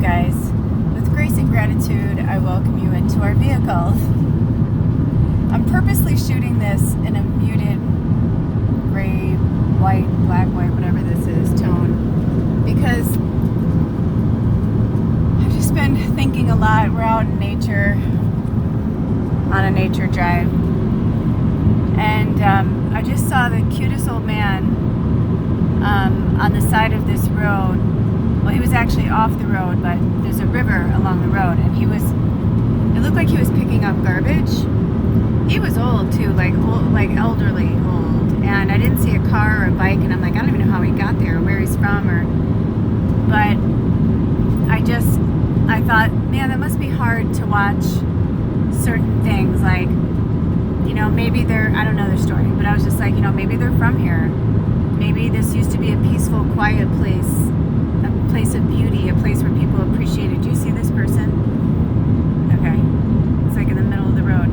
guys. With grace and gratitude, I welcome you into our vehicle. I'm purposely shooting this in a muted gray, white, black, white, whatever this is, tone, because I've just been thinking a lot. We're out in nature, on a nature drive, and I just saw the cutest old man on the side of this road. Well, he was actually off the road, but there's a river along the road, and it looked like he was picking up garbage. He was old too, like elderly old, and I didn't see a car or a bike, and I'm like, I don't even know how he got there, or where he's from, but I thought, man, that must be hard to watch certain things, like, maybe I don't know their story, but I was just like, maybe they're from here. Maybe this used to be a peaceful, quiet place, a place of beauty, a place where people appreciated. Do you see this person? Okay. It's like in the middle of the road.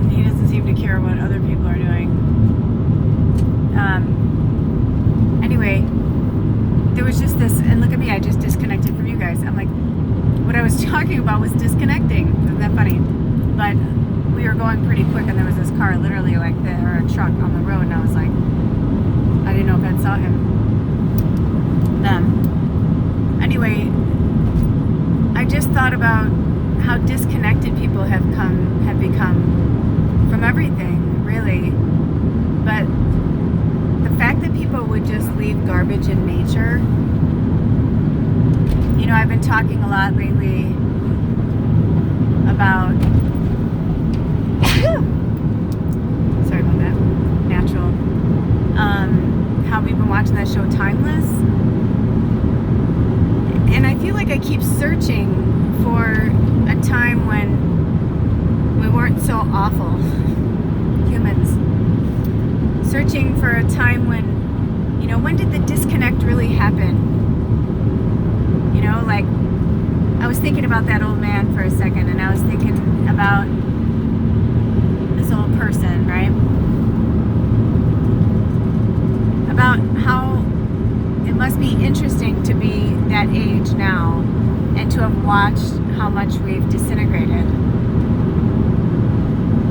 And he doesn't seem to care what other people are doing. Anyway, there was just this, and look at me, I just disconnected from you guys. I'm like, what I was talking about was disconnecting. Isn't that funny? But we were going pretty quick, and there was this car literally or a truck on the road, and I was like, I didn't know if I saw him. Anyway, I just thought about how disconnected people have become from everything, really. But the fact that people would just leave garbage in nature, I've been talking a lot lately about sorry about that, natural, how we've been watching that show Timeless, and I feel like I keep searching for a time when we weren't so awful, humans, searching for a time when did the disconnect really happen? Like, I was thinking about that old man for a second, and I was thinking about this old person, right? About how it must be interesting to be that age now and to have watched how much we've disintegrated.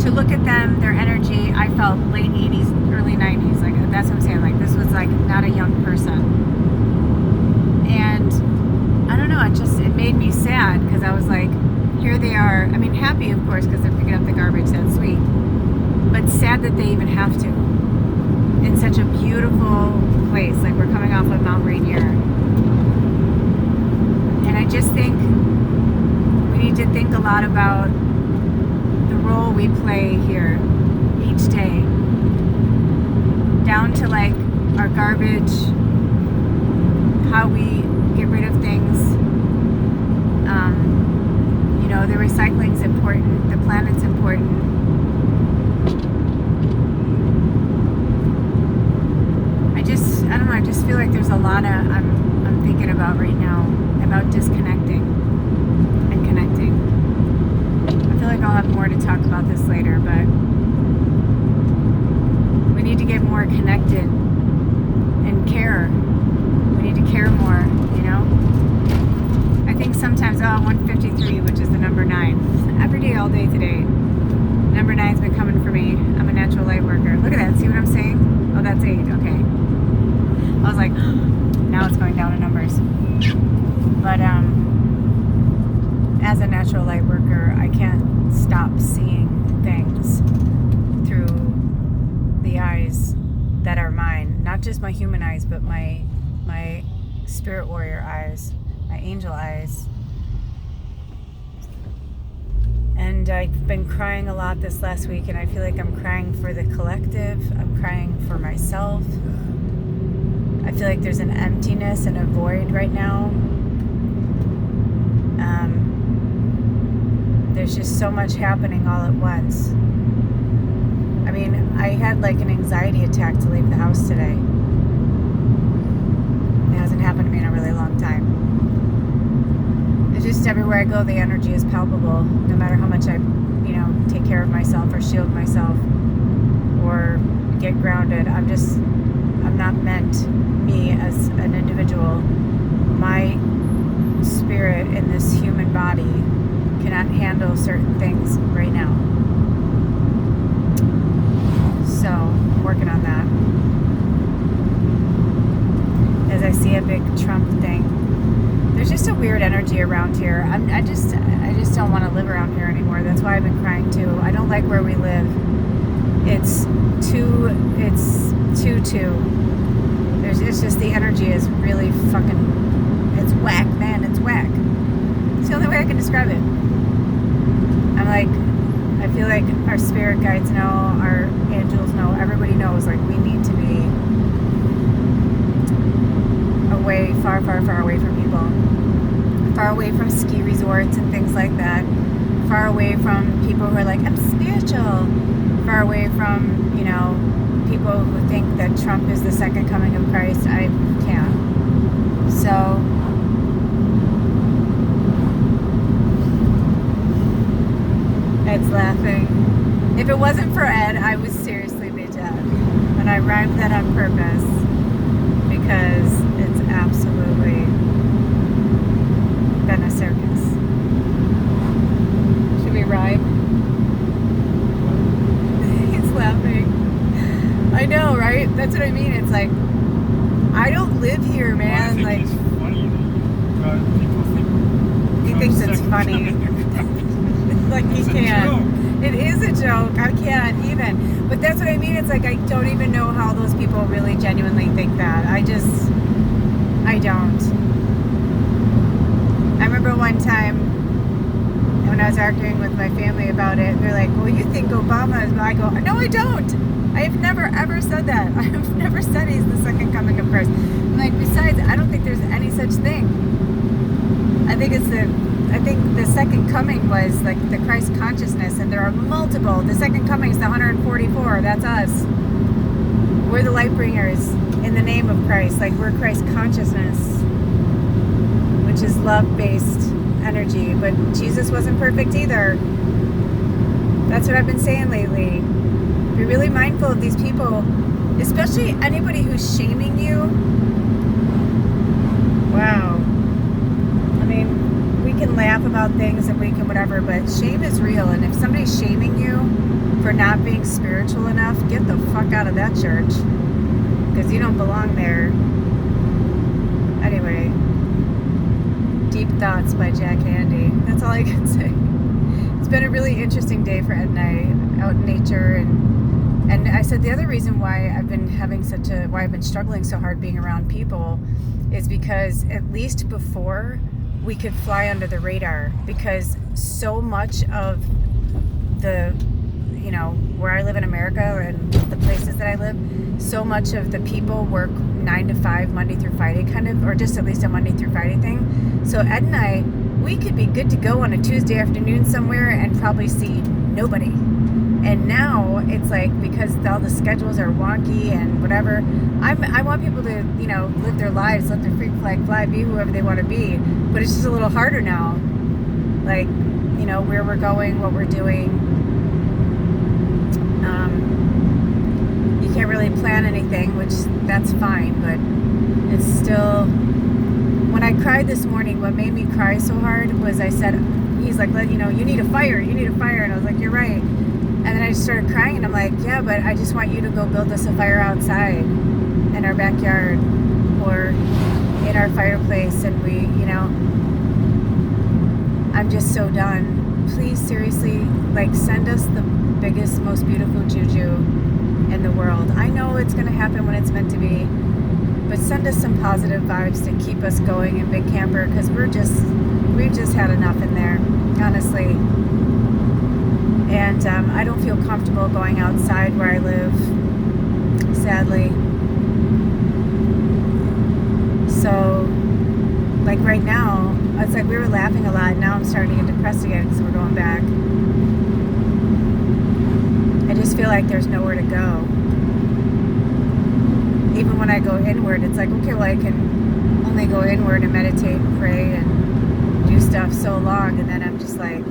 To look at them, their energy, I felt late 80s, early 90s, like, that's what I'm saying, like, this was like not a young person. And I don't know, it made me sad, because I was like, here they are. I mean, happy, of course, because they're picking up the garbage, that's sweet, but sad that they even have to, in such a beautiful place. Like, we're coming off of Mount Rainier, and I just think we need to think a lot about the role we play here each day, down to like our garbage, how we get rid of things. The recycling's important, the planet's important. I don't know, I just feel like there's a lot I'm thinking about right now, about disconnecting and connecting. I feel like I'll have more to talk about this later, but we need to get more connected and care. We need to care more, I think sometimes, 153, which is the number 9. Every day, all day today. Number 9's been coming for me. I'm a natural light worker. Look at that. See what I'm saying? Oh, that's 8. Okay. I was like, now it's going down in numbers. But as a natural light worker, I can't stop seeing things through the eyes that are mine. Not just my human eyes, but my spirit warrior eyes, my angel eyes. And I've been crying a lot this last week, and I feel like I'm crying for the collective. I'm crying for myself. I feel like there's an emptiness and a void right now. There's just so much happening all at once. I mean, I had like an anxiety attack to leave the house today. It hasn't happened to me in a really long time. It's just everywhere I go, the energy is palpable. No matter how much I, take care of myself or shield myself or get grounded, I'm not meant, me as an individual. My spirit in this human body cannot handle certain things right now. So I'm working on that. As I see a big Trump thing, there's just a weird energy around here. I just don't want to live around here anymore. That's why I've been crying too. I don't like where we live. It's too. It's just the energy is really fucking. It's whack, man. It's whack. It's the only way I can describe it. I feel like our spirit guides know, our angels know, everybody knows. Like, we need to be away, far, far, far away from people. Far away from ski resorts and things like that. Far away from people who are like, I'm spiritual. Far away from, people who think that Trump is the second coming of Christ. I can't. So, Ed's laughing. If it wasn't for Ed, I would seriously be dead. And I rhymed that on purpose because it's absolutely been a circus. Should we rhyme? He's laughing. I know, right? That's what I mean. It's like, I don't live here, man. Well, I think it's funny. People think he thinks it's funny. Like, he can't. It is a joke. I can't even. But that's what I mean. It's like, I don't even know how those people really genuinely think that. I don't. I remember one time when I was arguing with my family about it, they're like, well, you think Obama is, I go, no, I don't. I have never ever said that. I have never said he's the second coming of Christ. I'm like, besides, I don't think there's any such thing. I think the second coming was like the Christ consciousness, and there are multiple. The second coming is the 144. That's us. We're the light bringers in the name of Christ. Like, we're Christ consciousness, which is love-based energy. But Jesus wasn't perfect either. That's what I've been saying lately. Be really mindful of these people, especially anybody who's shaming you. Wow. I mean, we can laugh about things and we can whatever, but shame is real. And if somebody's shaming you for not being spiritual enough, get the fuck out of that church, because you don't belong there. Anyway, Deep Thoughts by Jack Handy. That's all I can say. It's been a really interesting day for Ed and I out in nature, and I said the other reason why I've been struggling so hard being around people is because at least before we could fly under the radar, because so much of the, where I live in America and the places that I live, so much of the people work 9 to 5, Monday through Friday kind of, or just at least a Monday through Friday thing. So Ed and I, we could be good to go on a Tuesday afternoon somewhere and probably see nobody. And now it's like, because all the schedules are wonky and whatever, I want people to, live their lives, let their freak flag fly, be whoever they want to be. But it's just a little harder now. Like, where we're going, what we're doing. You can't really plan anything, which that's fine, but it's still, when I cried this morning, what made me cry so hard was he's like, you need a fire, and I was like, you're right. And then I just started crying, and I'm like, yeah, but I just want you to go build us a fire outside in our backyard or in our fireplace, and I'm just so done. Please, seriously, send us the biggest, most beautiful juju in the world. I know it's going to happen when it's meant to be, but send us some positive vibes to keep us going in Big Camper, because we've just had enough in there, honestly. And I don't feel comfortable going outside where I live, sadly. So, right now, it's like we were laughing a lot. Now I'm starting to get depressed again because we're going back. I just feel like there's nowhere to go. Even when I go inward, it's like, okay, well, I can only go inward and meditate and pray and do stuff so long, and then I'm just like,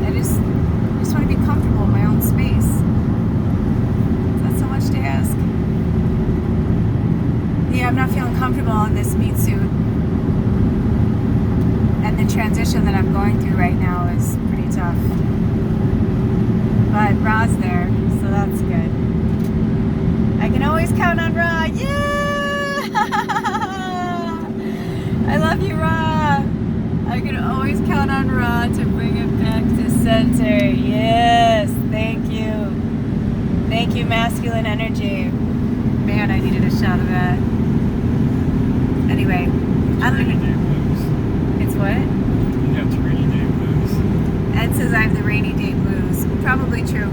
I just want to be comfortable in my own space. Is that so much to ask? The I'm not feeling comfortable in this meat suit. And the transition that I'm going through right now is pretty tough. But Ra's there, so that's good. I can always count on Ra. Yeah! I love you, Ra. I can always count on Ra to bring it back to center. Yes, thank you. Thank you, masculine energy. Man, I needed a shot of that. Anyway, I don't even... It's what? You have the rainy day blues. Ed says I have the rainy day blues. Probably true.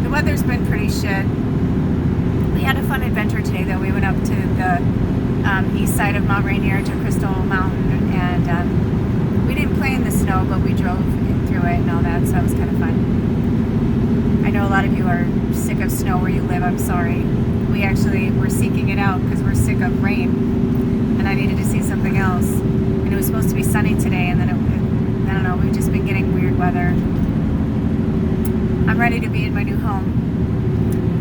The weather's been pretty shit. We had a fun adventure today, though. We went up to the east side of Mount Rainier to Crystal Mountain, and we didn't play in the snow, but we drove through it and all that, so that was kind of fun. I know a lot of you are sick of snow where you live. I'm sorry. We actually were seeking it out because we're sick of rain, and I needed to see something else. And it was supposed to be sunny today, and then I don't know, we've just been getting weird weather. I'm ready to be in my new home.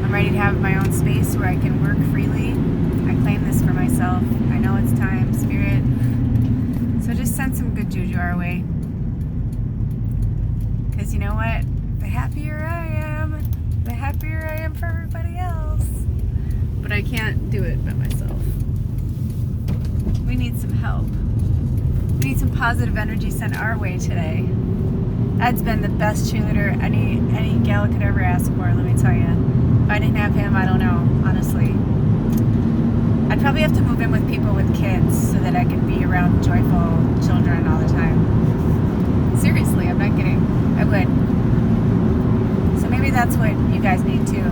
I'm ready to have my own space where I can work freely. I claim this for myself. I know it's time, Spirit. So just send some good juju our way. Because you know what? The happier I am, the happier I am for everybody else. But I can't do it by myself. We need some help. We need some positive energy sent our way today. Ed's been the best cheerleader any gal could ever ask for, let me tell you. If I didn't have him, I don't know, honestly. I'd probably have to move in with people with kids so that I could be around joyful children all the time. Seriously, I'm not kidding. I would. So maybe that's what you guys need too.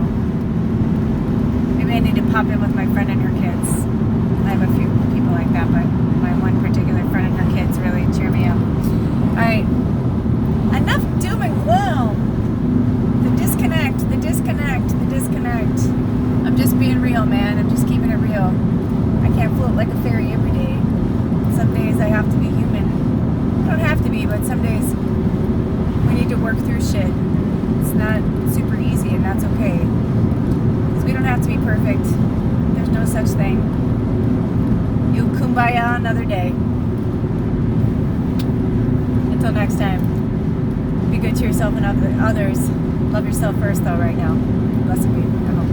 Maybe I need to pop in with my friend and her kids. I have a few people like that, but my one particular friend and her kids really cheer me up. Alright. Enough doom and gloom. The disconnect. I'm just being real, man. I'm just keeping it real. I can't float like a fairy every day. Some days I have to be human. I don't have to be, but some days we need to work through shit. It's not super easy, and that's okay. Because we don't have to be perfect. There's no such thing. You kumbaya another day. Until next time. Be good to yourself and others. Love yourself first, though, right now. Blessed be. I hope.